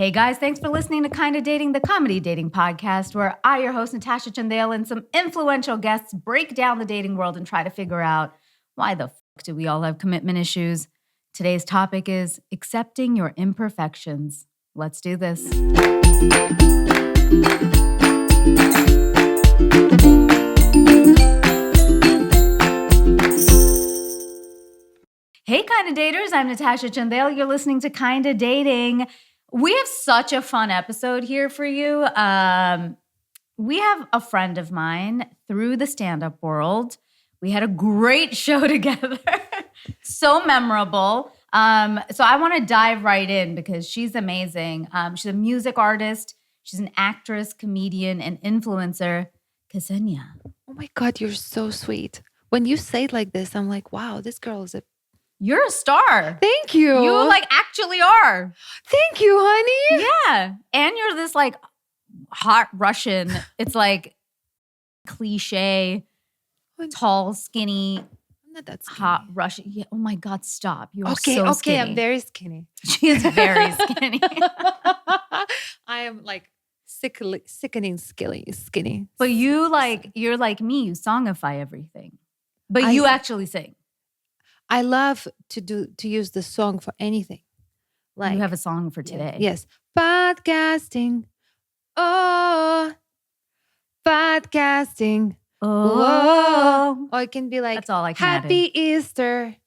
Hey guys, thanks for listening to Kinda Dating, the comedy dating podcast, where I, your host, Natasha Chandel, and some influential guests break down the dating world and try to figure out why the fuck do we all have commitment issues. Today's topic is accepting your imperfections. Let's do this. Hey, Kinda Daters, I'm Natasha Chandel. You're listening to Kinda Dating. We have such a fun episode here for you. We have a friend of mine through the stand-up world. We had a great show together. So memorable. So I want to dive right in because she's amazing. She's a music artist. She's an actress, comedian, and influencer. Ksenia. Oh my God, you're so sweet. When you say it like this, I'm like, wow, this girl is a... You're a star. Thank you. You actually are. Thank you, honey. Yeah. And you're this hot Russian. It's cliche, tall, skinny, I'm not that skinny. hot Russian. Yeah. Oh my God, stop. You are okay, so skinny. I'm very skinny. She is very skinny. I am sickening skinny. But you're like me. You songify everything. But you actually sing. I love to use the song for anything. You have a song for today. Yes. Podcasting. Oh. Podcasting. Oh. Or it can be like, that's all I can Happy Easter.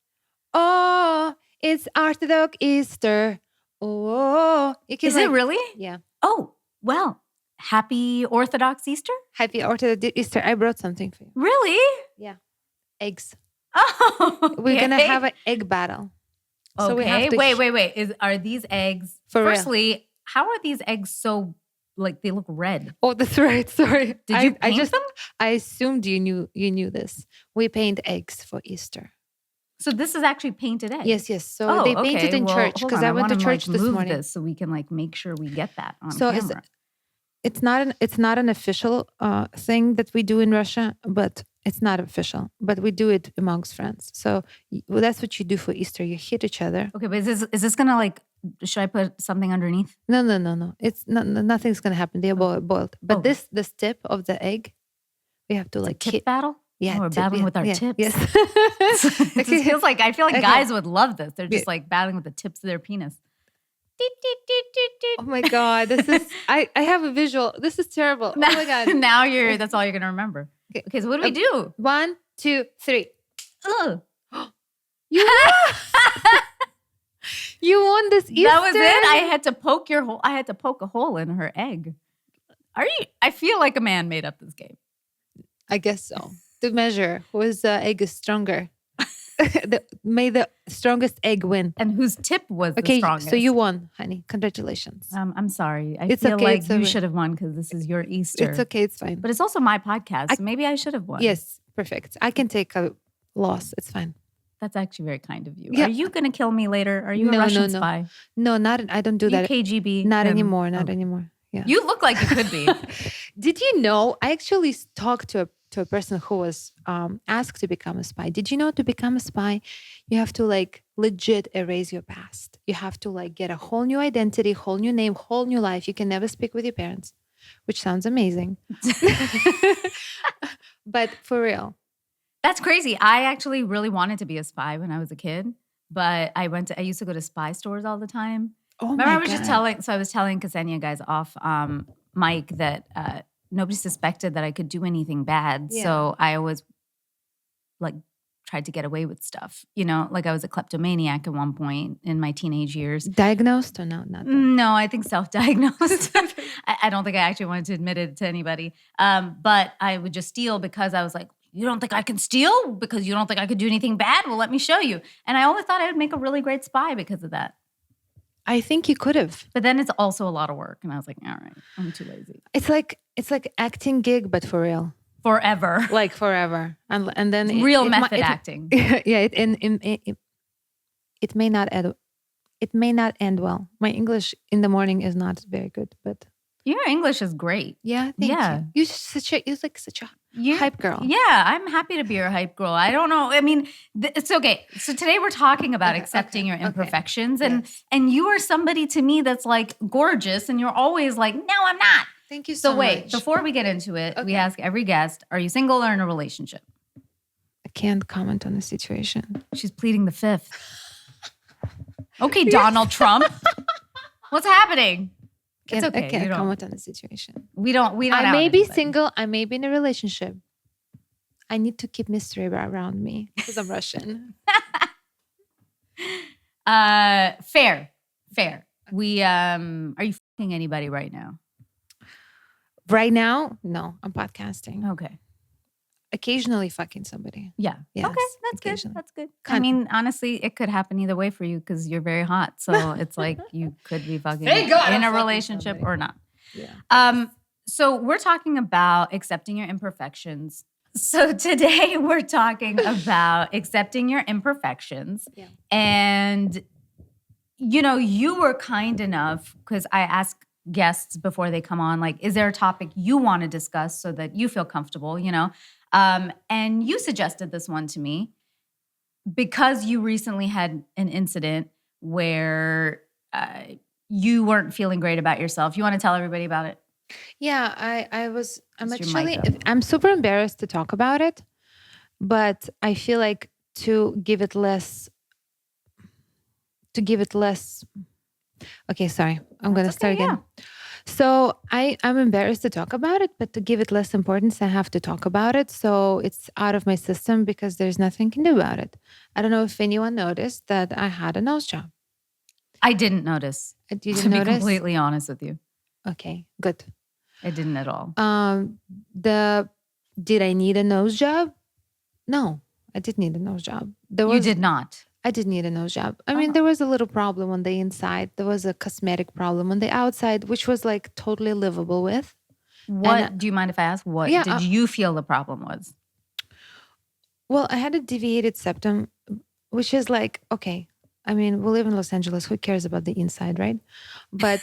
Oh, it's Orthodox Easter. Oh. Is it really? Yeah. Oh, well, happy Orthodox Easter? Happy Orthodox Easter. I brought something for you. Really? Yeah. Eggs. Oh, okay. We're going to have an egg battle. Okay. So we have to wait. Are these eggs? Firstly, how are these eggs so they look red? Oh, that's right. Sorry. Did you paint them? I assumed you knew this. We paint eggs for Easter. So this is actually painted egg. Yes. So they painted in church because I went to church this morning. This so we can make sure we get that on so camera. It's not an official thing that we do in Russia, but it's not official. But we do it amongst friends. So that's what you do for Easter. You hit each other. Okay, but is this gonna should I put something underneath? No. It's nothing's gonna happen. They're boiled. But this tip of the egg, we have to tip battle. Yeah, we're battling with our tips. Yes. It feels like I feel like guys would love this. They're just battling with the tips of their penis. Oh my God, this is I have a visual. This is terrible. Now, oh my God. Now that's all you're gonna remember. Okay, so what do we do? 1, 2, 3. Ugh. You won this Easter. That was it. I had to poke a hole in her egg. I feel like a man made up this game. I guess so. To measure whose egg is stronger. May the strongest egg win. And whose tip was the strongest. So you won, honey. Congratulations. I'm sorry. I feel like you should have won because this is your Easter. It's okay. It's fine. But it's also my podcast. So maybe I should have won. Yes, perfect. I can take a loss. It's fine. That's actually very kind of you. Yeah. Are you going to kill me later? Are you a Russian spy? No, I don't do that. KGB? Not anymore. Not anymore. Yeah. You look like you could be. Did you know? I actually talked to a person who was asked to become a spy. Did you know to become a spy, you have to legit erase your past. You have to get a whole new identity, whole new name, whole new life. You can never speak with your parents, which sounds amazing. But for real. That's crazy. I actually really wanted to be a spy when I was a kid, but I used to go to spy stores all the time. Oh Remember, my I was God. I was telling Ksenia guys off mic that nobody suspected that I could do anything bad. Yeah. So I always tried to get away with stuff. I was a kleptomaniac at one point in my teenage years. Diagnosed or no? Not that. No, I think self-diagnosed. I don't think I actually wanted to admit it to anybody. But I would just steal because I was like, you don't think I can steal because you don't think I could do anything bad? Well, let me show you. And I always thought I would make a really great spy because of that. I think you could have. But then it's also a lot of work. And I was like, all right, I'm too lazy. It's like acting gig, but for real. Forever. Forever. And then real method acting. Yeah, it may not end well. My English in the morning is not very good, but Your English is great. Yeah, thank Yeah. you. You're like such a hype girl. Yeah, I'm happy to be your hype girl. I don't know. I mean, it's okay. So today we're talking about accepting your imperfections, and you are somebody to me that's like gorgeous, and you're always like, no, I'm not. Thank you so much. So wait, before we get into it, we ask every guest, are you single or in a relationship? I can't comment on the situation. She's pleading the fifth. Okay, Donald Trump. What's happening? It's okay. I can't comment on the situation. We don't. I may be single. I may be in a relationship. I need to keep mystery around me because I'm Russian. Fair. We are you fucking anybody right now? Right now, no. I'm podcasting. Okay. Occasionally fucking somebody. Yeah. Yes, okay, that's good. I mean, honestly, it could happen either way for you because you're very hot. So it's like you could be fucking in a relationship or not. Yeah. So we're talking about accepting your imperfections. So today we're talking about accepting your imperfections. Yeah. And, you were kind enough, because I ask guests before they come on, like, is there a topic you want to discuss so that you feel comfortable, and you suggested this one to me because you recently had an incident where you weren't feeling great about yourself. You want to tell everybody about it? Yeah, I'm super embarrassed to talk about it, but I feel like to give it less. Okay, sorry. I'm going to start again. Yeah. So I'm embarrassed to talk about it, but to give it less importance, I have to talk about it. So it's out of my system because there's nothing I can do about it. I don't know if anyone noticed that I had a nose job. I didn't notice. You didn't to notice? be completely honest with you. Okay, good. I didn't at all. Did I need a nose job? No, I didn't need a nose job. You did not. I didn't need a nose job. I mean, there was a little problem on the inside. There was a cosmetic problem on the outside, which was like totally livable with. Do you mind if I ask? What did you feel the problem was? Well, I had a deviated septum, which is like, okay, I mean, we live in Los Angeles. Who cares about the inside, right? But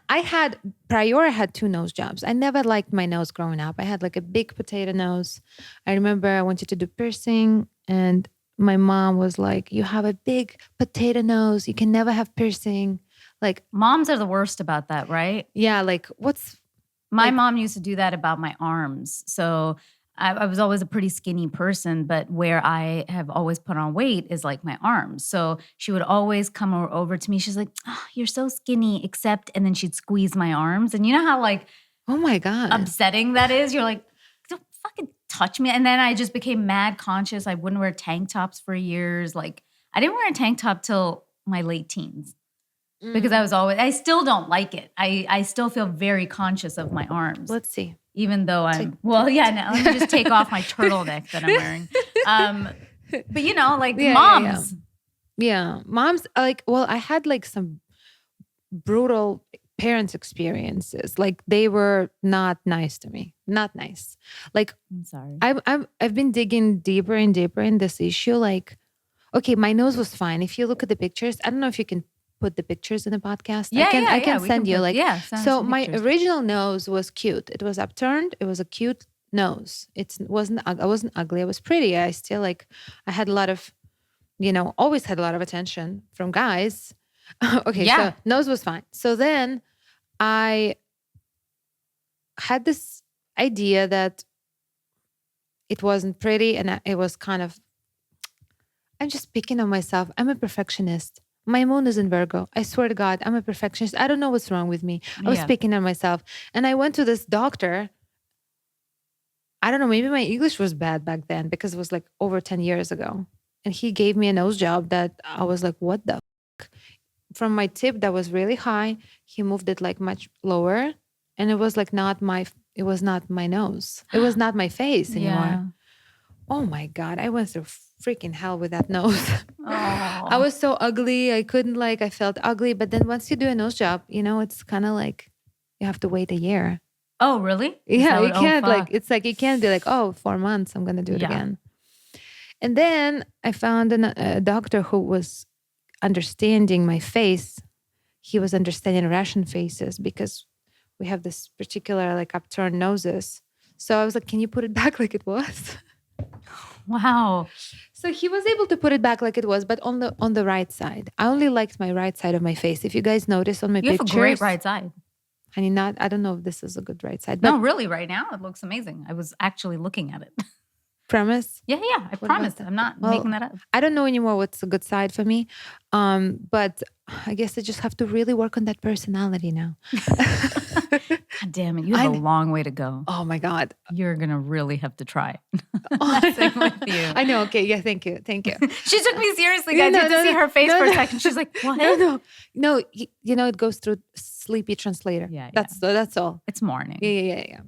I had 2 nose jobs. I never liked my nose growing up. I had like a big potato nose. I remember I wanted to do piercing, and my mom was like, you have a big potato nose. You can never have piercing. Like, moms are the worst about that, right? Yeah, like my mom used to do that about my arms. So I was always a pretty skinny person, but where I have always put on weight is like my arms. So she would always come over to me. She's like, oh, you're so skinny, and then she'd squeeze my arms. And you know how like, oh my God, upsetting that is? You're like, don't fucking touch me. And then I just became mad conscious. I wouldn't wear tank tops for years. Like, I didn't wear a tank top till my late teens because I still don't like it. I still feel very conscious of my arms. Let's see. Even though let me just take off my turtleneck that I'm wearing. But moms. Yeah. Moms, like, well, I had like some brutal parents' experiences. Like, they were not nice to me. Not nice. Like, I'm sorry. I've been digging deeper and deeper in this issue. Like, okay, my nose was fine. If you look at the pictures, I don't know if you can put the pictures in the podcast. I can send you so my original nose was cute. It was upturned. It was a cute nose. I wasn't ugly. I was pretty. I still I had a lot of, always had a lot of attention from guys. Okay. Yeah. So nose was fine. So then I had this idea that it wasn't pretty, and it was kind of, I'm just picking on myself. I'm a perfectionist. My moon is in Virgo. I swear to God, I'm a perfectionist. I don't know what's wrong with me. I was picking on myself. And I went to this doctor. I don't know, maybe my English was bad back then because it was like over 10 years ago. And he gave me a nose job that I was like, what the fuck? From my tip that was really high, he moved it like much lower. And it was like it was not my nose. It was not my face anymore. Yeah. Oh my God, I went through freaking hell with that nose. I was so ugly. I couldn't I felt ugly. But then once you do a nose job, it's kind of like you have to wait a year. Oh, really? Yeah, you can't it's like you can't be like, 4 months, I'm going to do it again. And then I found a doctor who was understanding my face. He was understanding Russian faces because we have this particular like upturned noses. So I was like, can you put it back like it was? Wow. So he was able to put it back like it was, but on the right side. I only liked my right side of my face. If you guys notice on my You have pictures, a great right side. I mean, I don't know if this is a good right side, but No, really, right now it looks amazing. I was actually looking at it. premise. Yeah, I about promise. that? I'm not Well, making that up. I don't know anymore what's a good side for me. But I guess I just have to really work on that personality now. God damn it. You have a long way to go. Oh my God. You're going to really have to try. Messing with you. I know. Okay. Yeah. Thank you. Thank you. She took me seriously, guys. You have to see her face for a second. She's like, what? No. You know, it goes through sleepy translator. Yeah. That's all. It's morning. Yeah.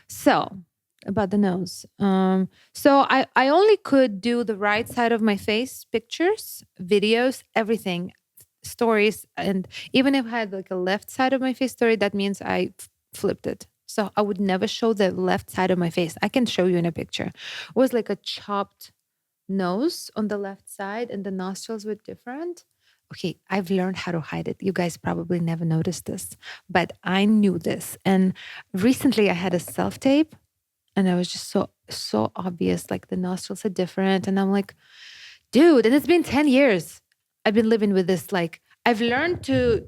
So about the nose. So I only could do the right side of my face, pictures, videos, everything, stories, and even if I had like a left side of my face story, that means I flipped it. So I would never show the left side of my face. I can show you in a picture. It was like a chopped nose on the left side, and the nostrils were different. Okay, I've learned how to hide it. You guys probably never noticed this, but I knew this. And recently I had a self-tape, and I was just so obvious, like the nostrils are different. And I'm like, dude, and it's been 10 years. I've been living with this. Like, I've learned to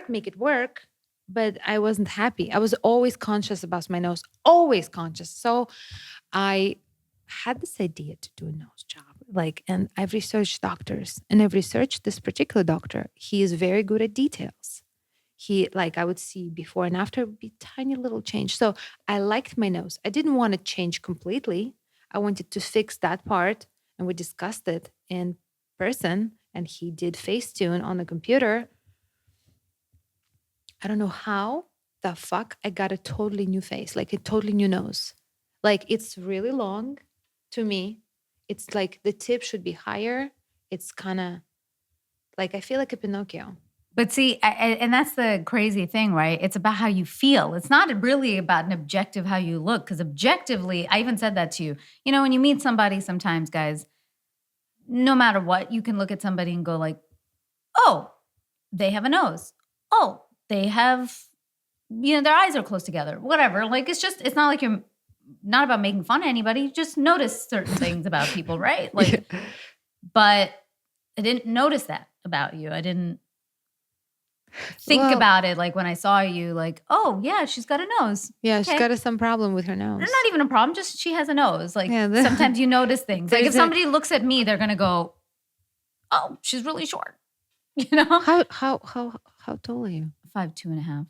make it work, but I wasn't happy. I was always conscious about my nose, always conscious. So I had this idea to do a nose job. Like, and I've researched doctors, and I've researched this particular doctor. He is very good at details. He, like, I would see before and after, would be tiny little change. So I liked my nose. I didn't want to change completely. I wanted to fix that part, and we discussed it in person. And he did Facetune on the computer. I don't know how the fuck I got a totally new face, like a totally new nose. Like, it's really long to me. It's like the tip should be higher. It's kind of like, I feel like a Pinocchio. But see, and that's the crazy thing, right? It's about how you feel. It's not really about an objective how you look, because objectively, I even said that to you. You know, when you meet somebody sometimes, guys, no matter what, you can look at somebody and go like, oh, they have a nose. Oh, they have, you know, their eyes are close together, whatever. Like, it's not like you're not about making fun of anybody. You just notice certain things about people, right? Like, but I didn't notice that about you. I didn't think about it like when I saw you, like, oh yeah, she's got a nose. Yeah, she's got some problem with her nose. Not even a problem, just she has a nose. Like, sometimes you notice things. Like, if somebody looks at me, they're gonna go, oh, she's really short. You know? How tall are you? 5'2.5".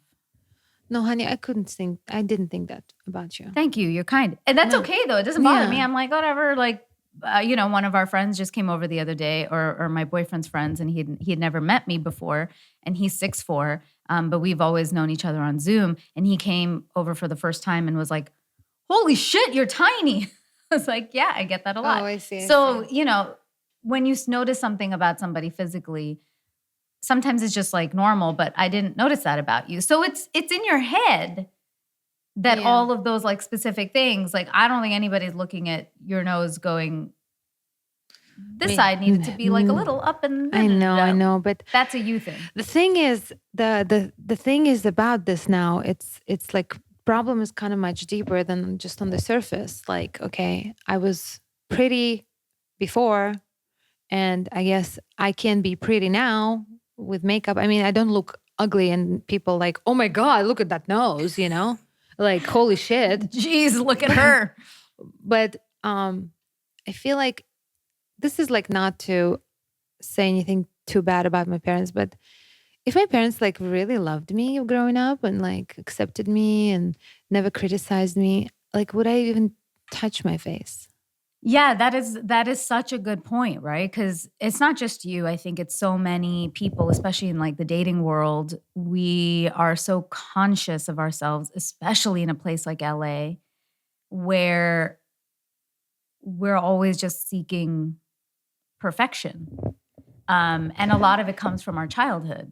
No, honey, I didn't think that about you. Thank you. You're kind. And that's okay though. It doesn't bother me. I'm like, whatever, like, you know, one of our friends just came over the other day, or my boyfriend's friends, and he had never met me before, and he's 6'4", but we've always known each other on Zoom, and he came over for the first time and was like, holy shit, you're tiny. I was like, yeah, I get that a lot. Oh, I see. So, you know, when you notice something about somebody physically, sometimes it's just like normal, but I didn't notice that about you. So it's in your head that all of those like specific things, like, I don't think anybody's looking at your nose going, this side needed to be like a little up and down. I know, but that's a you thing. The thing is, the thing is about this now, it's like, problem is kind of much deeper than just on the surface. Like, okay, I was pretty before, and I guess I can be pretty now with makeup. I mean, I don't look ugly, and people like, oh my God, look at that nose, you know? Like, holy shit. Jeez, look at her. But I feel like this is like not to say anything too bad about my parents, but if my parents like really loved me growing up and like accepted me and never criticized me, like, would I even touch my face? Yeah, that is such a good point, right? Because it's not just you. I think it's so many people, especially in like the dating world. We are so conscious of ourselves, especially in a place like LA, where we're always just seeking perfection. And a lot of it comes from our childhood.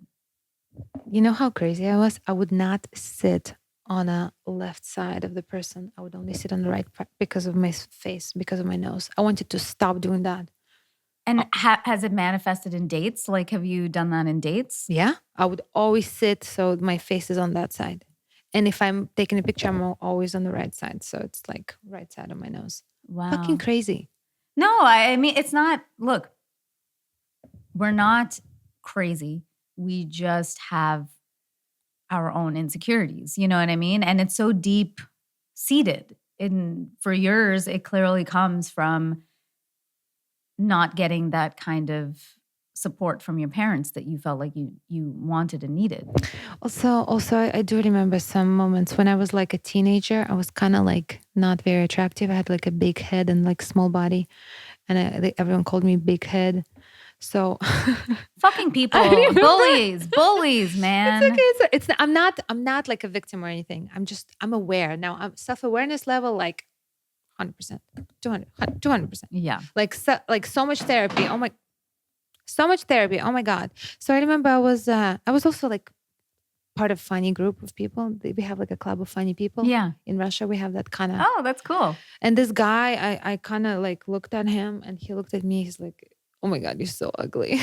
You know how crazy I was? I would not sit on a left side of the person. I would only sit on the right because of my face, because of my nose. I wanted to stop doing that. And has it manifested in dates? Like, have you done that in dates? Yeah. I would always sit so my face is on that side. And if I'm taking a picture, I'm always on the right side. So it's like right side of my nose. Wow. Fucking crazy. No, I mean, it's not, look, we're not crazy. We just have our own insecurities. You know what I mean? And it's so deep seated. And for yours, it clearly comes from not getting that kind of support from your parents that you felt like you wanted and needed. Also, I do remember some moments when I was like a teenager. I was kind of like not very attractive. I had like a big head and like small body, and everyone called me big head. So fucking people, bullies, man. It's okay. It's I'm not like a victim or anything. I'm aware now. I'm self-awareness level like 100%, 200%. Yeah. Like so much therapy. So much therapy. Oh my God. So I remember I was also like part of funny group of people. We have like a club of funny people. Yeah. In Russia, we have that kind of. Oh, that's cool. And this guy, I kind of like looked at him and he looked at me. He's like, oh my God, you're so ugly.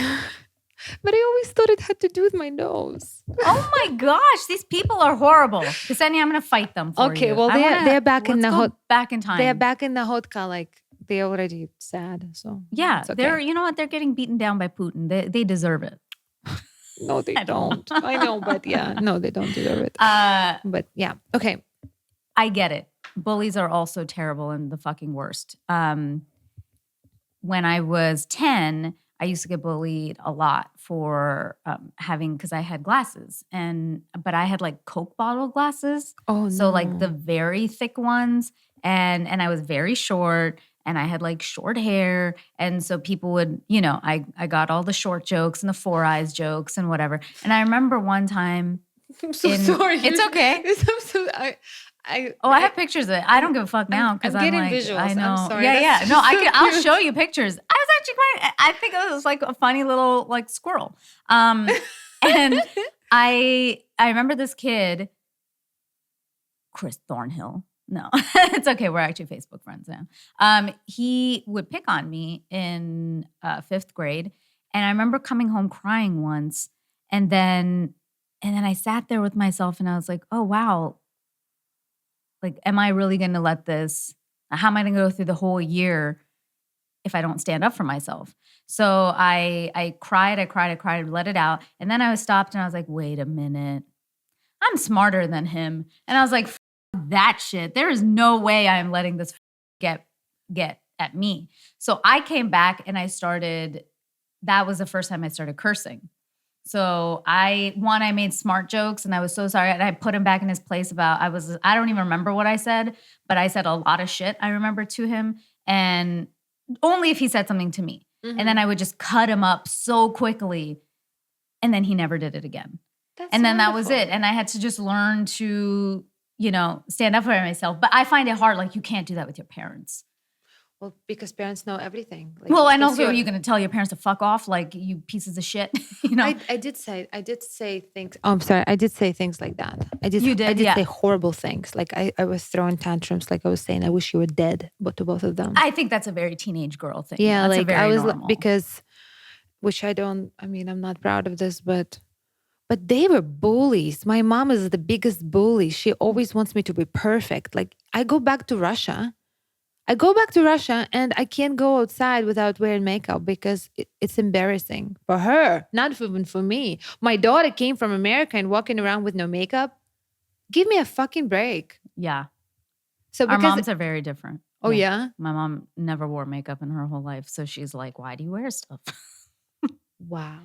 But I always thought it had to do with my nose. Oh my gosh, these people are horrible. Ksenia, I'm going to fight them for you. Okay, well, they're back in the back in time. They're back in the Hotka, like they're already sad. So yeah, okay. they're, you know what? They're getting beaten down by Putin. They deserve it. No, they don't. I know, but yeah, no, they don't deserve it. But yeah, okay. I get it. Bullies are also terrible and the fucking worst. When I was 10, I used to get bullied a lot for because I had glasses, but I had like Coke bottle glasses. Oh no! So like the very thick ones, and I was very short, and I had like short hair, and so people would, I got all the short jokes and the four eyes jokes and whatever. And I remember one time. I'm so sorry. It's okay. I have pictures of it. I don't give a fuck now because I'm like, visuals. I know. I'm sorry. Yeah. No, I'll show you pictures. I was actually I think it was like a funny little like squirrel. And I remember this kid, Chris Thornhill. No, it's okay. We're actually Facebook friends now. He would pick on me in 5th grade, and I remember coming home crying once, and then I sat there with myself, and I was like, oh wow. Like, am I really going to let this, how am I going to go through the whole year if I don't stand up for myself? So I cried, let it out. And then I was stopped and I was like, wait a minute. I'm smarter than him. And I was like, that shit. There is no way I'm letting this get at me. So I came back and that was the first time I started cursing. So I made smart jokes and I was so sorry. And I put him back in his place I don't even remember what I said, but I said a lot of shit, I remember, to him. And only if he said something to me. Mm-hmm. And then I would just cut him up so quickly. And then he never did it again. And then that was it. And I had to just learn to, stand up for myself. But I find it hard. Like, you can't do that with your parents. Well, because parents know everything. Like, well, and also, are you going to tell your parents to fuck off, like, you pieces of shit? I did say things. Oh, I'm sorry. I did say things like that. I did say horrible things. Like I was throwing tantrums. Like I was saying, I wish you were dead, but to both of them. I think that's a very teenage girl thing. Yeah, that's like I was normal. Because, which I'm not proud of this, but they were bullies. My mom is the biggest bully. She always wants me to be perfect. Like I go back to Russia and I can't go outside without wearing makeup because it's embarrassing for her, not even for me. My daughter came from America and walking around with no makeup. Give me a fucking break. Yeah. So our moms are very different. Oh, yeah? My mom never wore makeup in her whole life. So she's like, why do you wear stuff? Wow.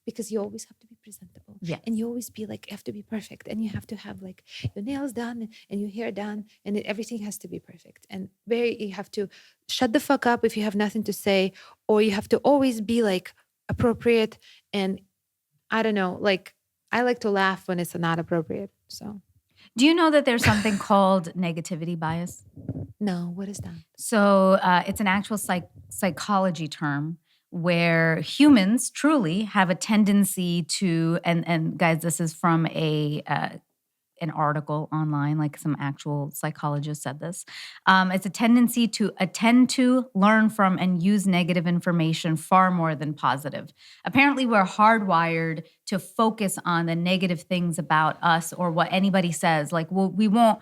Because you always have to be presentable. Yeah. And you always be like, you have to be perfect. And you have to have like your nails done and your hair done. And everything has to be perfect. And you have to shut the fuck up if you have nothing to say. Or you have to always be like appropriate. And I don't know, like I like to laugh when it's not appropriate. So. Do you know that there's something called negativity bias? No, what is that? So it's an actual psychology term where humans truly have a tendency to, and guys, this is from a an article online, like some actual psychologist said this. It's a tendency to attend to, learn from, and use negative information far more than positive. Apparently, we're hardwired to focus on the negative things about us or what anybody says. Like, we won't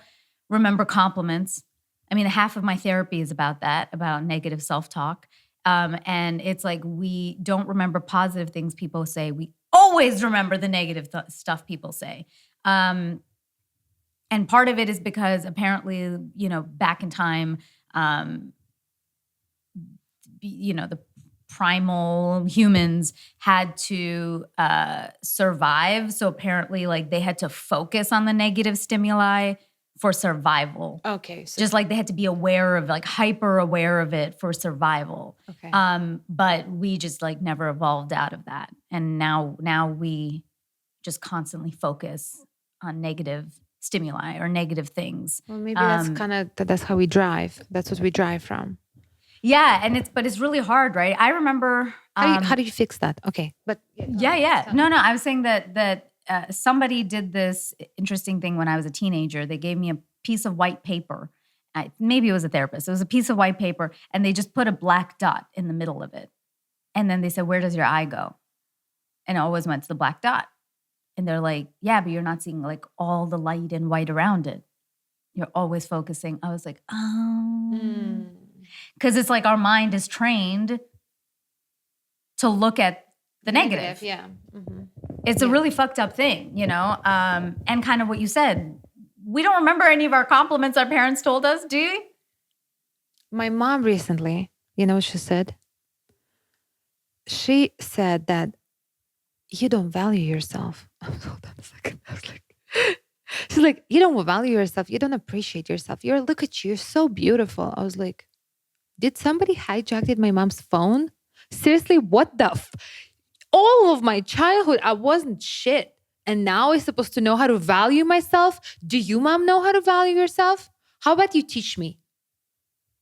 remember compliments. I mean, half of my therapy is about that, about negative self-talk. And it's like we don't remember positive things people say. We always remember the negative stuff people say. And part of it is because apparently, back in time, the primal humans had to survive. So apparently, like, they had to focus on the negative stimuli for survival. Okay. So just like they had to be aware of, like, hyper aware of it for survival. Okay. But we just like never evolved out of that. And now we just constantly focus on negative stimuli or negative things. Well, maybe that's how we drive. That's what we drive from. Yeah. And it's really hard, right? I remember. How do you fix that? Okay. But yeah. No, I was saying that somebody did this interesting thing when I was a teenager. They gave me a piece of white paper. Maybe it was a therapist. It was a piece of white paper, and they just put a black dot in the middle of it. And then they said, "Where does your eye go?" And it always went to the black dot. And they're like, "Yeah, but you're not seeing like all the light and white around it. You're always focusing." I was like, "Oh." Because it's like our mind is trained to look at the negative. Yeah. Mm-hmm. It's a really fucked up thing, and kind of what you said. We don't remember any of our compliments our parents told us, do you? My mom recently, you know what she said? She said that you don't value yourself. Hold on a second. I was like, she's like, you don't value yourself. You don't appreciate yourself. Look at you. You're so beautiful. I was like, did somebody hijacked my mom's phone? Seriously, what the all of my childhood, I wasn't shit. And now I'm supposed to know how to value myself. Do you, mom, know how to value yourself? How about you teach me?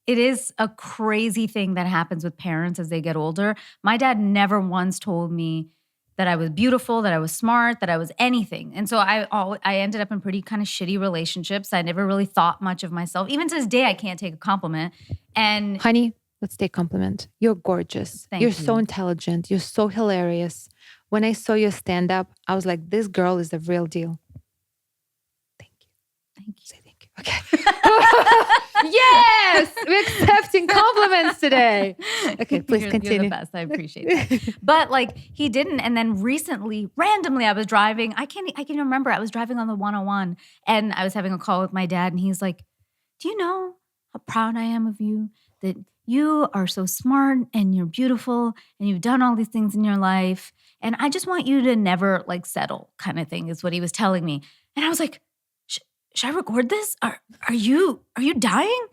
It is a crazy thing that happens with parents as they get older. My dad never once told me that I was beautiful, that I was smart, that I was anything. And so I ended up in pretty kind of shitty relationships. I never really thought much of myself. Even to this day, I can't take a compliment. And honey, let's take a compliment. You're gorgeous. Thank You're you. so intelligent. You're so hilarious. When I saw your stand up, I was like, this girl is the real deal. Thank you. Thank you. Say thank you. Okay. Yes, we're accepting compliments today. Okay, please continue. You're the best. I appreciate that. But like he didn't. And then recently, randomly, I was driving. I can remember. I was driving on the 101, and I was having a call with my dad, and he's like, "Do you know how proud I am of you? That you are so smart and you're beautiful and you've done all these things in your life. And I just want you to never like settle," kind of thing is what he was telling me. And I was like, should I record this? Are you dying?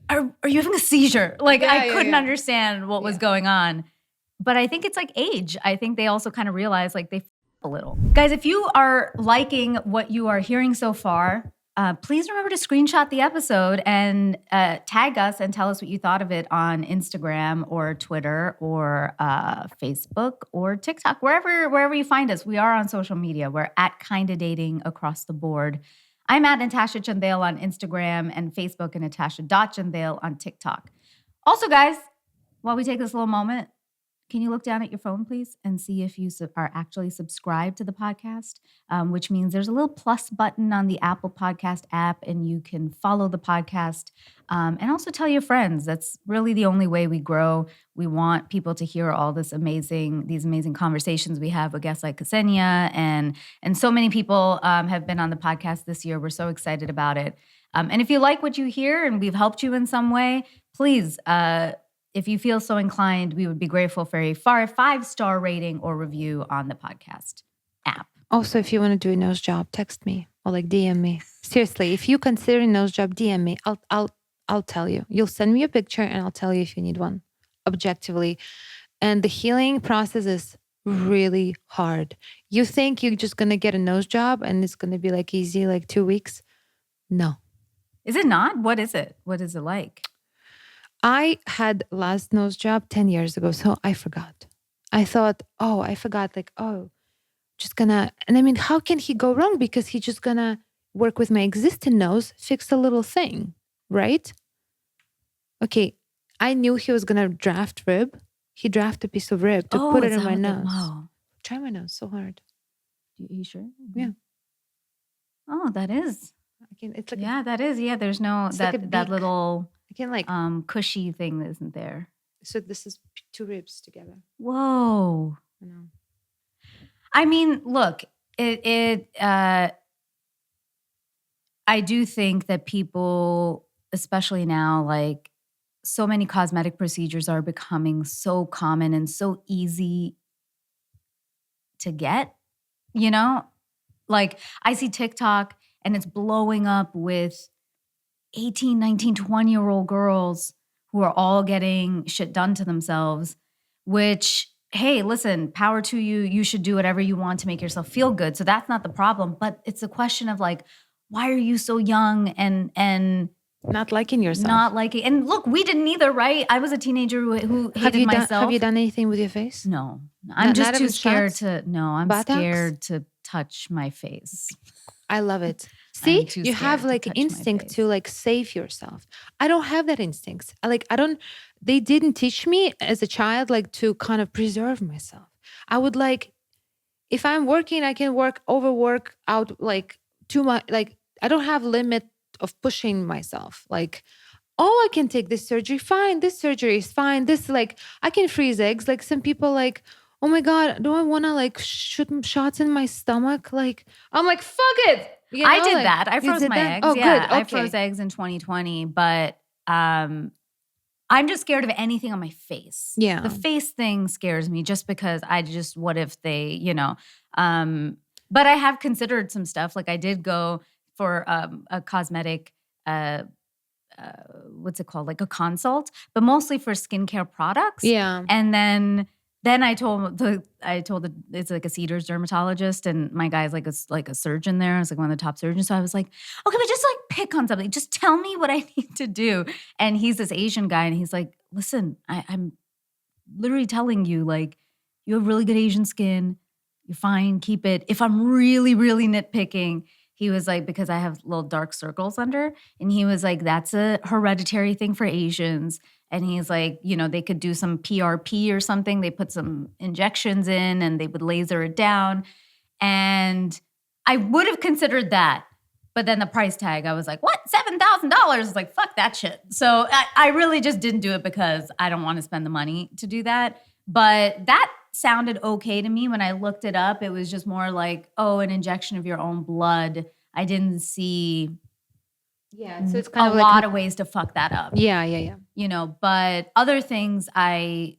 Are you having a seizure? Like I couldn't understand what was going on. But I think it's like age. I think they also kind of realize like they f- a little. Guys, if you are liking what you are hearing so far, please remember to screenshot the episode and tag us and tell us what you thought of it on Instagram or Twitter or Facebook or TikTok, wherever you find us. We are on social media. We're at Kinda Dating across the board. I'm at Natasha Chandel on Instagram and Facebook, and Natasha.Chandel on TikTok. Also, guys, while we take this little moment, can you look down at your phone, please, and see if you are actually subscribed to the podcast, which means there's a little plus button on the Apple Podcast app, and you can follow the podcast and also tell your friends. That's really the only way we grow. We want people to hear all these amazing conversations we have with guests like Ksenia, and so many people have been on the podcast this year. We're so excited about it. And if you like what you hear and we've helped you in some way, please, if you feel so inclined, we would be grateful for a 5-star rating or review on the podcast app. Also, if you want to do a nose job, text me or like DM me. Seriously, if you consider a nose job, DM me. I'll tell you. You'll send me a picture and I'll tell you if you need one objectively. And the healing process is really hard. You think you're just going to get a nose job and it's going to be like easy, like 2 weeks? No. Is it not? What is it? What is it like? I had last nose job 10 years ago, so I forgot. I thought, I forgot, just gonna, and I mean, how can he go wrong? Because he's just gonna work with my existing nose, fix a little thing, right? Okay, I knew he was gonna draft rib. He drafted a piece of rib to Oh, put it is in that my what the nose. wow? Try my nose so hard. You sure? Yeah. Oh, that is. I can. It's like Yeah, that is. Yeah, there's no It's like a that beak. little I can like. cushy thing that isn't there. So this is two ribs together. Whoa. I know. I mean, look, I do think that people, especially now, like so many cosmetic procedures are becoming so common and so easy to get, you know? Like I see TikTok and it's blowing up with 18, 19, 20-year-old girls who are all getting shit done to themselves, which, hey, listen, power to you. You should do whatever you want to make yourself feel good. So that's not the problem. But it's a question of like, why are you so young and Not liking yourself. not liking? And look, we didn't either, right? I was a teenager who hated myself. Have you done anything with your face? No, I'm Not just too even scared shots? to. No, I'm Botox? scared to touch my face. I love it. See, too you scared have to like touch my instinct face. to like save yourself. I don't have that instinct. I don't, they didn't teach me as a child like to kind of preserve myself. I would like, if I'm working, I can overwork out like too much. Like I don't have limit of pushing myself. Like, oh, I can take this surgery. Fine. This surgery is fine. This like, I can freeze eggs. Like some people like, oh my God, do I want to like shoot shots in my stomach? Like, I'm like, fuck it. You I know, did like, that. I you froze did my that? eggs. Oh, Yeah, good. I Okay. froze eggs in 2020, but I'm just scared of anything on my face. Yeah. The face thing scares me just because what if they, but I have considered some stuff. Like I did go for a cosmetic, what's it called? Like a consult, but mostly for skincare products. Yeah. And then I told it's like a Cedars dermatologist, and my guy's like a surgeon there. It's like one of the top surgeons. So I was like, okay, but just like pick on something. Just tell me what I need to do. And he's this Asian guy, and he's like, listen, I'm literally telling you, like, you have really good Asian skin. You're fine. Keep it. If I'm really, really nitpicking, he was like, because I have little dark circles under, and he was like, that's a hereditary thing for Asians. And he's like, they could do some PRP or something. They put some injections in and they would laser it down. And I would have considered that. But then the price tag, I was like, what? $7,000? I was like, fuck that shit. So I really just didn't do it because I don't want to spend the money to do that. But that sounded okay to me when I looked it up. It was just more like, oh, an injection of your own blood. I didn't see So it's kind a of lot of ways to fuck that up. Yeah. But other things I,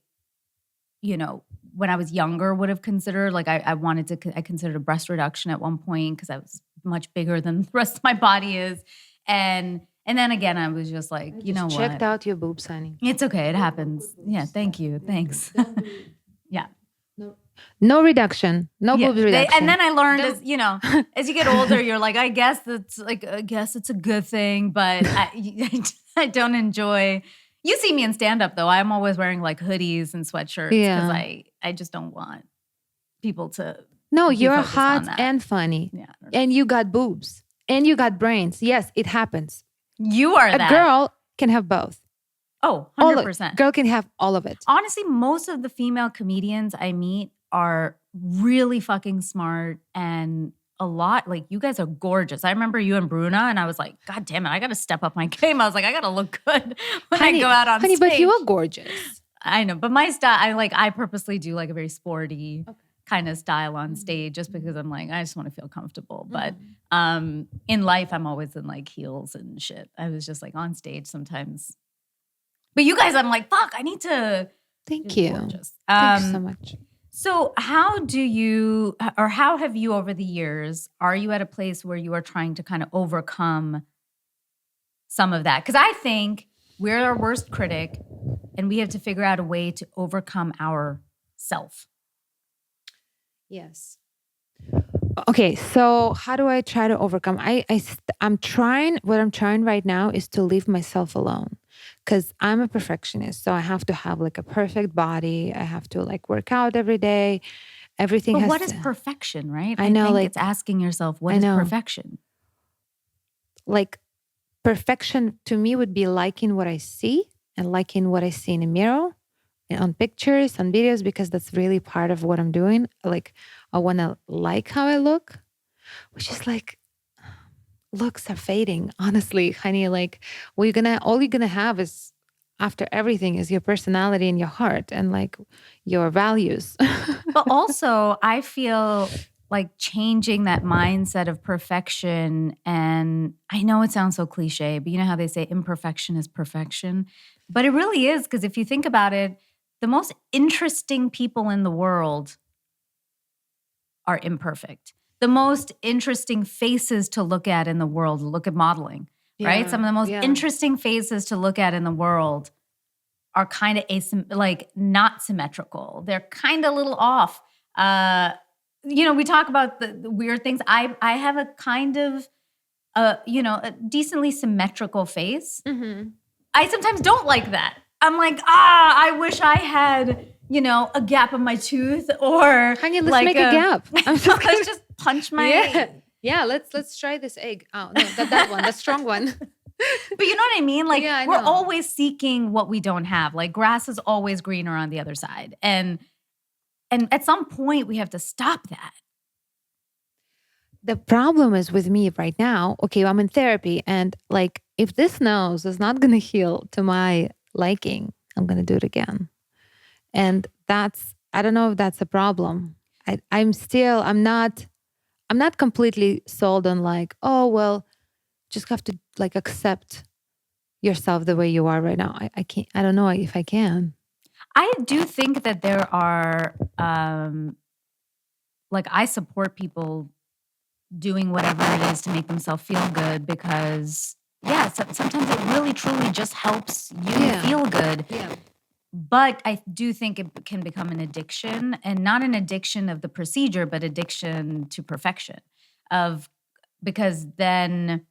when I was younger would have considered, like I considered a breast reduction at one point because I was much bigger than the rest of my body is. And then again, I was just like, what? Checked out your boobs, honey. It's okay. It happens. Yeah. Thank you. Thanks. Yeah. No reduction. No boobs reduction. And then I learned as you get older, you're like, I guess it's a good thing, but I don't enjoy. You see me in stand up though. I'm always wearing like hoodies and sweatshirts because I just don't want people to. No, you're hot and funny. Yeah. And you got boobs and you got brains. Yes, it happens. You are a girl can have both. Oh, 100%. Girl can have all of it. Honestly, most of the female comedians I meet are really fucking smart and a lot. Like, you guys are gorgeous. I remember you and Bruna, and I was like, God damn it, I got to step up my game. I was like, I got to look good when I go out on stage. But you are gorgeous. I know, but my style, I purposely do like a very sporty kind of style on stage just because I'm like, I just want to feel comfortable. But in life, I'm always in like heels and shit. I was just like on stage sometimes. But you guys, I'm like, fuck, I need to. Thank you. Gorgeous. Thank you so much. So how have you over the years, are you at a place where you are trying to kind of overcome some of that? Because I think we're our worst critic and we have to figure out a way to overcome our self. Yes. Okay, so how do I try to overcome? I'm trying, what I'm trying right now is to leave myself alone. Because I'm a perfectionist, so I have to have like a perfect body. I have to like work out every day. everything But has what is to, perfection, right? I I know, think like, it's asking yourself, what I is know, perfection? like perfection to me would be liking what I see and liking what I see in a mirror and on pictures, on videos, because that's really part of what I'm doing. Like, I want to like how I look, which is like, looks are fading, honestly, honey. Like, all you're gonna have is after everything is your personality and your heart and like your values. But also, I feel like changing that mindset of perfection. And I know it sounds so cliche, but you know how they say imperfection is perfection? But it really is, because if you think about it, the most interesting people in the world are imperfect. The most interesting faces to look at in the world, look at modeling, right? Some of the most interesting faces to look at in the world are kind of like not symmetrical. They're kind of a little off. We talk about the weird things. I have a kind of a decently symmetrical face. Mm-hmm. I sometimes don't like that. I'm like, I wish I had, a gap in my tooth, or Honey, let's like make a gap. let's just punch my. Yeah. Let's try this egg. Oh no, that one, the strong one. But you know what I mean? Like, Yeah, I we're know. always seeking what we don't have. Like, grass is always greener on the other side. And at some point we have to stop that. The problem is with me right now. Okay, I'm in therapy, and like, if this nose is not gonna heal to my liking, I'm gonna do it again. And I don't know if that's a problem. I'm not completely sold on like, oh well, just have to like accept yourself the way you are right now. I can't, I don't know if I can. I do think that there are, like, I support people doing whatever it is to make themselves feel good, because, sometimes it really truly just helps you feel good. Yeah. But I do think it can become an addiction, and not an addiction of the procedure, but addiction to perfection. Because then,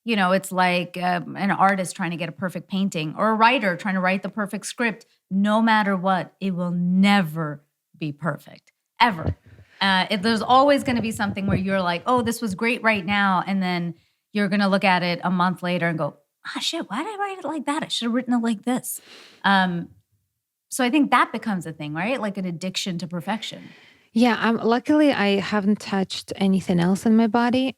it's like an artist trying to get a perfect painting, or a writer trying to write the perfect script. No matter what, it will never be perfect, ever. There's always going to be something where you're like, oh, this was great right now. And then you're going to look at it a month later and go, shit, why did I write it like that? I should have written it like this. So I think that becomes a thing, right? Like an addiction to perfection. Yeah, luckily I haven't touched anything else in my body.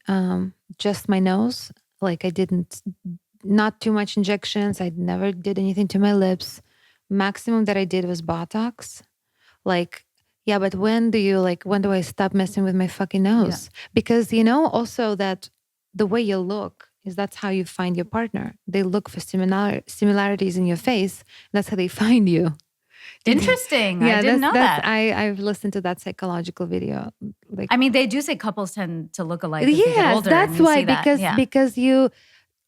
Just my nose. Like, I didn't, not too much injections. I never did anything to my lips. Maximum that I did was Botox. Like, yeah, but when do I stop messing with my fucking nose? Yeah. Because also that the way you look is that's how you find your partner. They look for similarities in your face. That's how they find you. Interesting. Yeah, I didn't know that. I've listened to that psychological video. Like, I mean, they do say couples tend to look alike as they get older. That's why, because you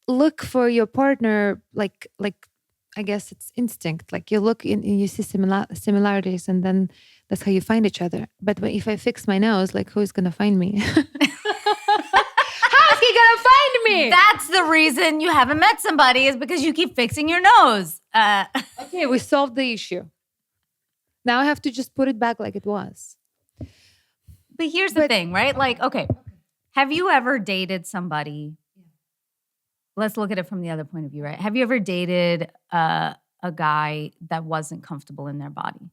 look for your partner, like I guess it's instinct. Like, you look in, you see similarities, and then that's how you find each other. But if I fix my nose, like, who's gonna find me? How's he gonna find me? That's the reason you haven't met somebody, is because you keep fixing your nose. Okay, we solved the issue. Now I have to just put it back like it was. But here's the thing, right? Like, okay, have you ever dated somebody? Let's look at it from the other point of view, right? Have you ever dated a guy that wasn't comfortable in their body?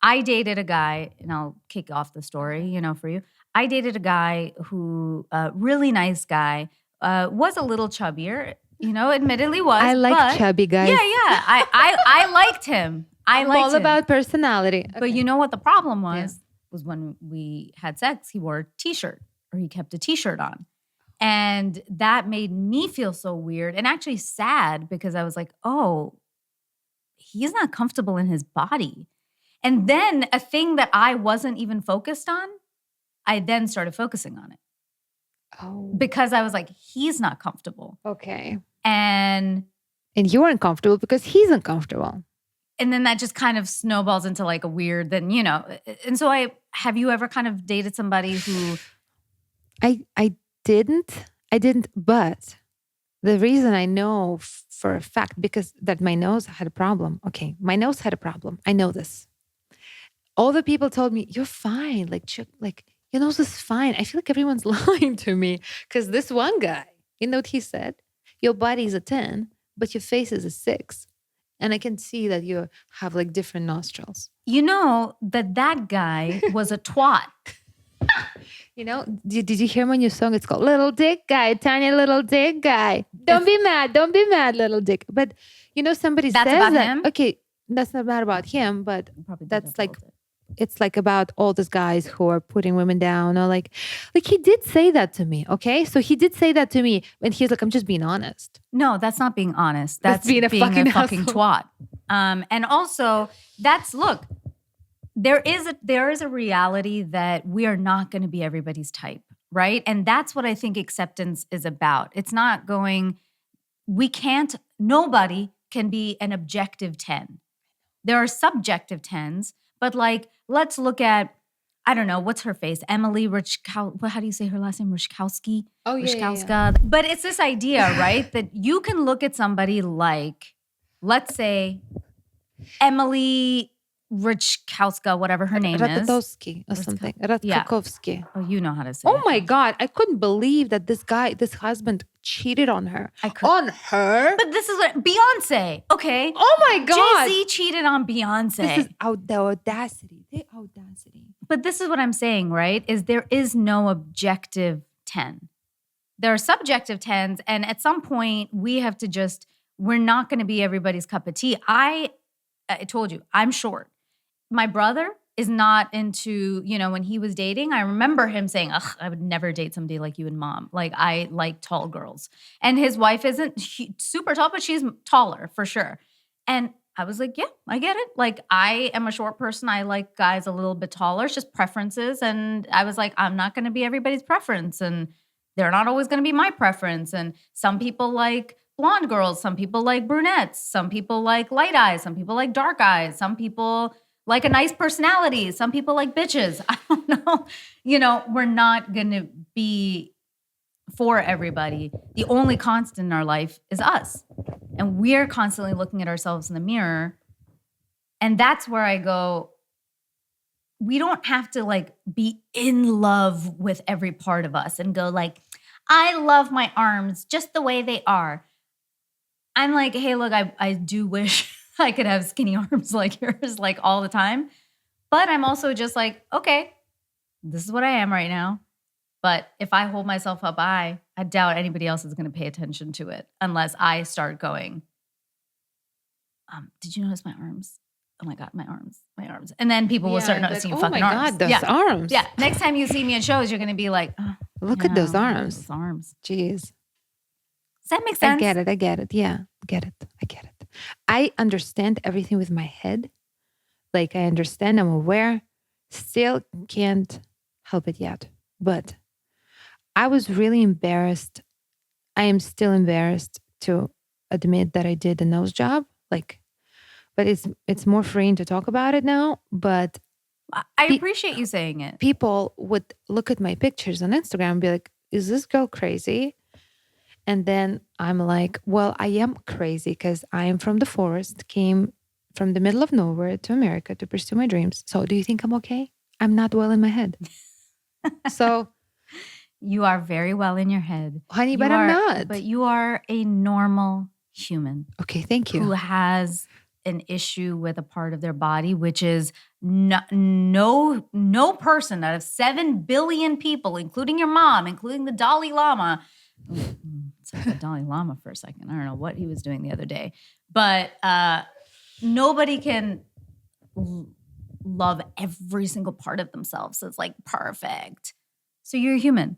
I dated a guy, and I'll kick off the story, for you. I dated a guy who, really nice guy, was a little chubbier, admittedly was. I like chubby guys. Yeah. I liked him. I'm all about personality. Okay. But you know what the problem was? Was when we had sex, he wore a t-shirt, or he kept a t-shirt on. And that made me feel so weird and actually sad, because I was like, oh, he's not comfortable in his body. And then a thing that I wasn't even focused on, I then started focusing on it. Oh. Because I was like, he's not comfortable. Okay. And you weren't comfortable because he's uncomfortable. And then that just kind of snowballs into like a weird, and so have you ever kind of dated somebody who? I didn't, but the reason I know for a fact, because that my nose had a problem. Okay, my nose had a problem. I know this. All the people told me, "You're fine. Like your nose is fine." I feel like everyone's lying to me because this one guy, you know what he said? Your body is a 10, but your face is a 6. And I can see that you have like different nostrils. You know that guy was a twat. You know, did you hear my new song? It's called Little Dick Guy, Tiny Little Dick Guy. Don't be mad, little dick. But you know, somebody That's says about that. him? Okay, that's not bad about him, but Probably that's like it. it's like about all these guys who are putting women down or like he did say that to me. Okay. So he did say that to me and he's like, I'm just being honest. No, that's not being honest. That's being a fucking asshole. twat. And also look, there is a reality that we are not going to be everybody's type, right? And that's what I think acceptance is about. It's not nobody can be an objective 10. There are subjective 10s, but like, let's look at, I don't know, what's her face? Emily Richkowski. How do you say her last name? Richkowski? Oh, yeah. Richkowska. But it's this idea, right? That you can look at somebody like, let's say, Emily Richkowska, whatever her name is. Ratatowski or something. Ratkakovsky. Yeah. Oh, you know how to say it. Oh my God. I couldn't believe that this husband cheated on her. On her? But this is what Beyonce, okay? Oh my God. Jay-Z cheated on Beyonce. This is the audacity. The audacity. But this is what I'm saying, right? Is there is no objective 10. There are subjective 10s. And at some point, we're not going to be everybody's cup of tea. I told you, I'm short. My brother is not into, when he was dating, I remember him saying, ugh, I would never date somebody like you and mom. Like, I like tall girls. And his wife isn't super tall, but she's taller for sure. And I was like, yeah, I get it. Like, I am a short person. I like guys a little bit taller. It's just preferences. And I was like, I'm not going to be everybody's preference. And they're not always going to be my preference. And some people like blonde girls. Some people like brunettes. Some people like light eyes. Some people like dark eyes. Some people like a nice personality. Some people like bitches. I don't know. We're not going to be for everybody. The only constant in our life is us. And we're constantly looking at ourselves in the mirror. And that's where I go, we don't have to like be in love with every part of us and go like, I love my arms just the way they are. I'm like, hey, look, I do wish I could have skinny arms like yours, like all the time. But I'm also just like, okay, this is what I am right now. But if I hold myself up high, I doubt anybody else is going to pay attention to it unless I start going, did you notice my arms? Oh my God, my arms. And then people will start noticing fucking arms. Oh my God, those arms. Yeah. Next time you see me in shows, you're going to be like, oh, look at those arms. Those arms. Jeez. Does that make sense? I get it. Yeah, I get it. I understand everything with my head. Like I understand, I'm aware. Still can't help it yet. But I was really embarrassed. I am still embarrassed to admit that I did a nose job. But it's more freeing to talk about it now. But I appreciate you saying it. People would look at my pictures on Instagram and be like, is this girl crazy? And then I'm like, well, I am crazy because I am from the forest, came from the middle of nowhere to America to pursue my dreams. So do you think I'm okay? I'm not well in my head. So you are very well in your head. Honey, but I'm not. But you are a normal human. Okay, thank you. Who has an issue with a part of their body, which is no person out of 7 billion people, including your mom, including the Dalai Lama. It's like the Dalai Lama for a second. I don't know what he was doing the other day. But nobody can love every single part of themselves. It's like perfect. So you're a human.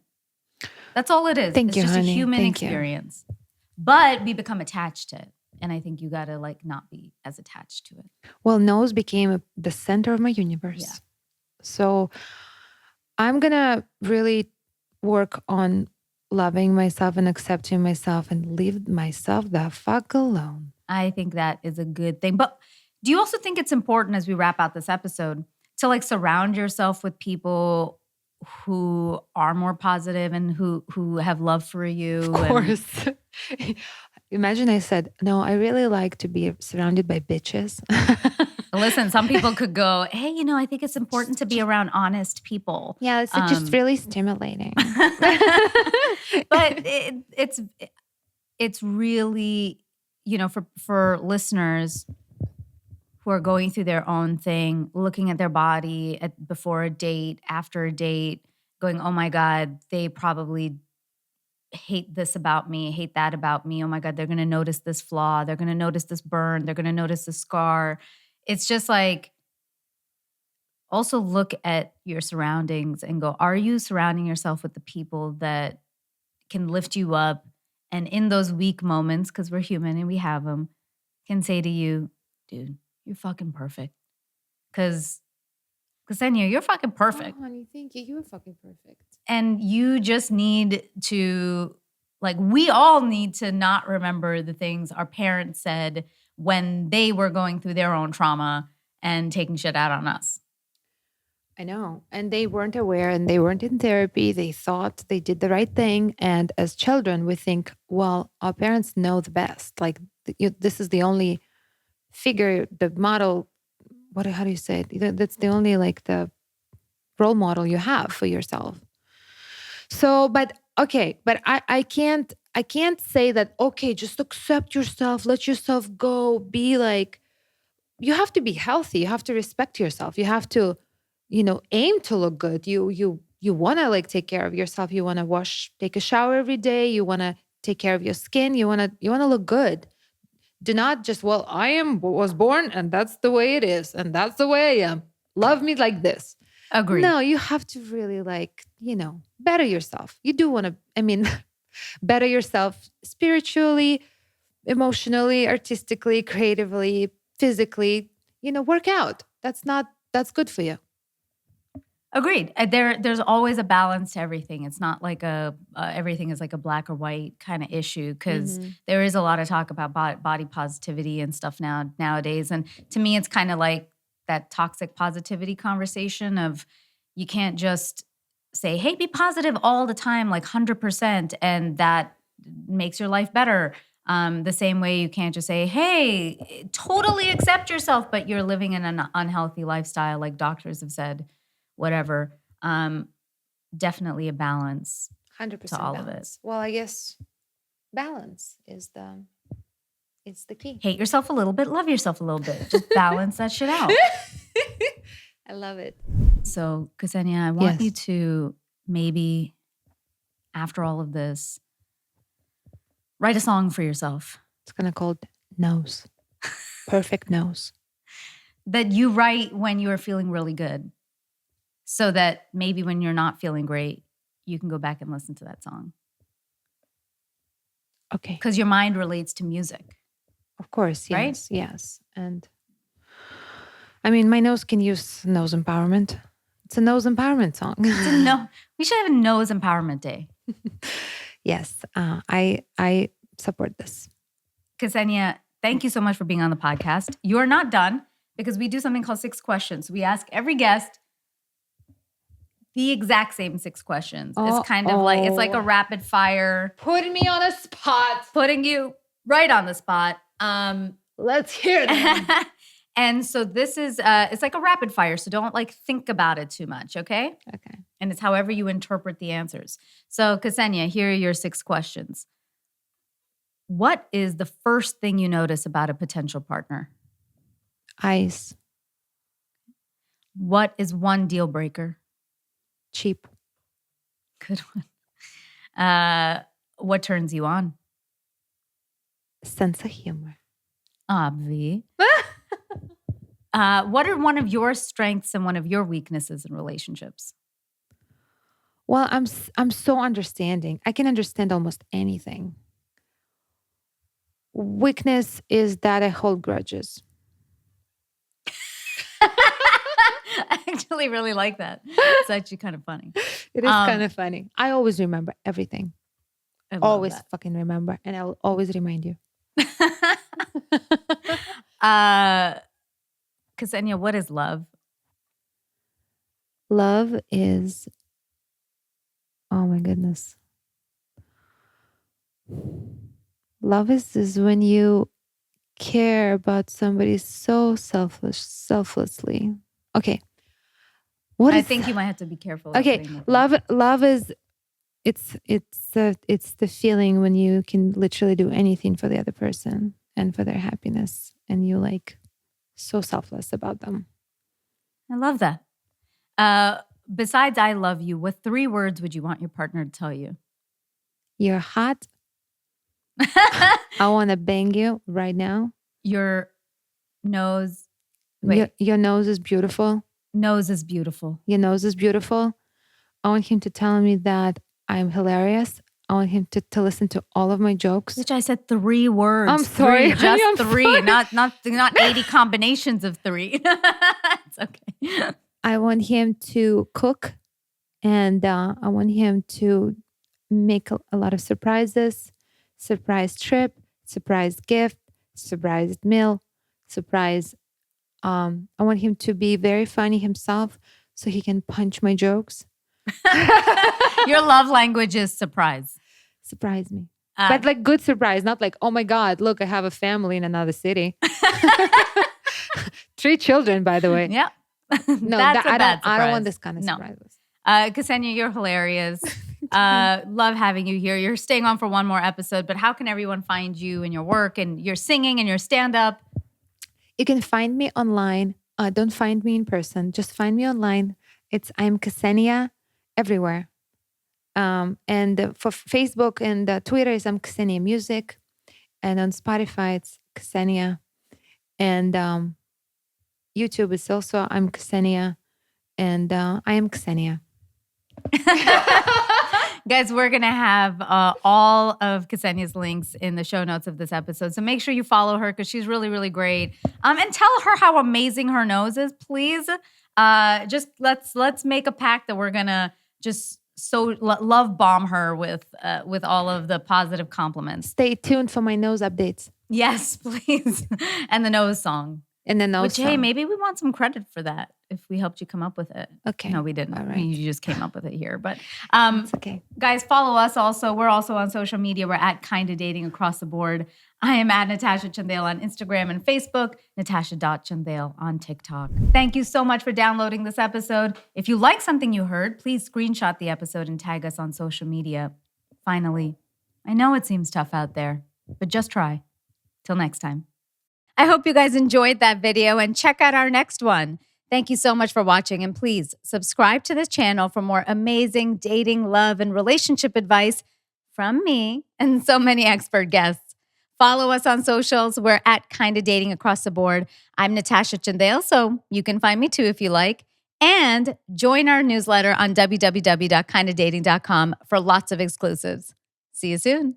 That's all it is. Thank you, it's just honey. a human Thank experience. You. But we become attached to it. And I think you got to like not be as attached to it. Well, nose became the center of my universe. Yeah. So I'm going to really work on loving myself and accepting myself and leave myself the fuck alone. I think that is a good thing. But do you also think it's important as we wrap out this episode to like surround yourself with people who are more positive and who have love for you? Of course. Imagine I said, no, I really like to be surrounded by bitches. Listen, some people could go, hey, I think it's important to be around honest people. Yeah, it's just really stimulating. But it's really, for listeners who are going through their own thing, looking at their body before a date, after a date, going, oh my God, they probably hate this about me, hate that about me. Oh my God, they're going to notice this flaw. They're going to notice this burn. They're going to notice this scar. It's just like, also look at your surroundings and go, are you surrounding yourself with the people that can lift you up? And in those weak moments, because we're human and we have them, can say to you, dude, you're fucking perfect. Because Ksenia, you're fucking perfect. Oh, honey, thank you. You're fucking perfect. And you just need to, we all need to not remember the things our parents said when they were going through their own trauma and taking shit out on us. I know. And they weren't aware and they weren't in therapy. They thought they did the right thing. And as children, we think, well, our parents know the best. Like, this is the only figure, the model. How do you say it? That's the only, the role model you have for yourself. So, but okay, but I can't say that, okay, just accept yourself, let yourself go, be like, you have to be healthy. You have to respect yourself. You have to, aim to look good. You want to take care of yourself. You want to take a shower every day. You want to take care of your skin. You want to look good. Do not just, well, was born and that's the way it is. And that's the way I am. Love me like this. Agree. No, you have to really better yourself. You do want to, better yourself spiritually, emotionally, artistically, creatively, physically, work out. That's good for you. Agreed. There's always a balance to everything. It's not like everything is like a black or white kind of issue, because there is a lot of talk about body positivity and stuff nowadays. And to me, it's kind of like that toxic positivity conversation of, you can't just say, hey, be positive all the time, 100%, and that makes your life better. The same way you can't just say, hey, totally accept yourself, but you're living in an unhealthy lifestyle, like doctors have said, whatever. Definitely a balance 100% to all balance. of it. Well, I guess balance is the key. Hate yourself a little bit, love yourself a little bit. Just balance that shit out. I love it. So, Ksenia, I want you to maybe, after all of this, write a song for yourself. It's going to called Nose. Perfect Nose. That you write when you are feeling really good. So that maybe when you're not feeling great, you can go back and listen to that song. Okay. Because your mind relates to music. Of course, yes. Right? Yes. And my nose can use nose empowerment. It's a nose empowerment song. We should have a nose empowerment day. Yes. I support this. Ksenia, thank you so much for being on the podcast. You're not done, because we do something called 6 questions. We ask every guest the exact same 6 questions. It's kind of it's like a rapid fire. Putting me on a spot. Putting you right on the spot. Let's hear it. And so this is, it's like a rapid fire. So don't think about it too much, okay? Okay. And it's however you interpret the answers. So Ksenia, here are your 6 questions. What is the first thing you notice about a potential partner? Eyes. What is one deal breaker? Cheap. Good one. What turns you on? Sense of humor. Obvi. What are one of your strengths and one of your weaknesses in relationships? Well, I'm so understanding. I can understand almost anything. Weakness is that I hold grudges. I actually really like that. It's actually kind of funny. It is kind of funny. I always remember everything. Always fucking remember. And I will always remind you. Ksenia, what is love? Love is, oh my goodness. Love is when you care about somebody so selflessly. Okay. I think you might have to be careful. Okay, love is it's the feeling when you can literally do anything for the other person and for their happiness, and you like so selfless about them. I love that. Besides I love you, what 3 words would you want your partner to tell you? You're hot. I want to bang you right now. Your nose. Your nose is beautiful. Nose is beautiful. Your nose is beautiful. I want him to tell me that I'm hilarious. I want him to listen to all of my jokes. Which I said 3 words. I'm sorry. 3, just 3, not 80 combinations of 3. It's okay. I want him to cook, and I want him to make a lot of surprises, surprise trip, surprise gift, surprise meal, surprise. I want him to be very funny himself so he can punch my jokes. Your love language is surprise. Surprise me. But like good surprise, not like, oh my God, look, I have a family in another city. 3 children, by the way. Yeah. No, I don't want this kind of surprises. Ksenia, you're hilarious. Love having you here. You're staying on for one more episode, but how can everyone find you and your work and your singing and your stand-up? You can find me online. Don't find me in person. Just find me online. I'm Ksenia everywhere. And for Facebook and Twitter is I'm Ksenia Music. And on Spotify, it's Ksenia. And YouTube is also I'm Ksenia. And I am Ksenia. Guys, we're going to have all of Ksenia's links in the show notes of this episode. So make sure you follow her because she's really, really great. And tell her how amazing her nose is, please. Just let's make a pact that we're going to just love bomb her with all of the positive compliments. Stay tuned for my nose updates. Yes, please. And the nose song. And the nose song. Hey, maybe we want some credit for that if we helped you come up with it. Okay. No, we didn't. All right. You just came up with it here. But it's okay. Guys, follow us also. We're also on social media. We're at Kinda Dating across the board. I am at Natasha Chandel on Instagram and Facebook, Natasha.Chandel on TikTok. Thank you so much for downloading this episode. If you like something you heard, please screenshot the episode and tag us on social media. Finally, I know it seems tough out there, but just try. Till next time. I hope you guys enjoyed that video and check out our next one. Thank you so much for watching, and please subscribe to this channel for more amazing dating, love, and relationship advice from me and so many expert guests. Follow us on socials. We're at Kinda Dating across the board. I'm Natasha Chandel, so you can find me too if you like. And join our newsletter on www.kindadating.com for lots of exclusives. See you soon.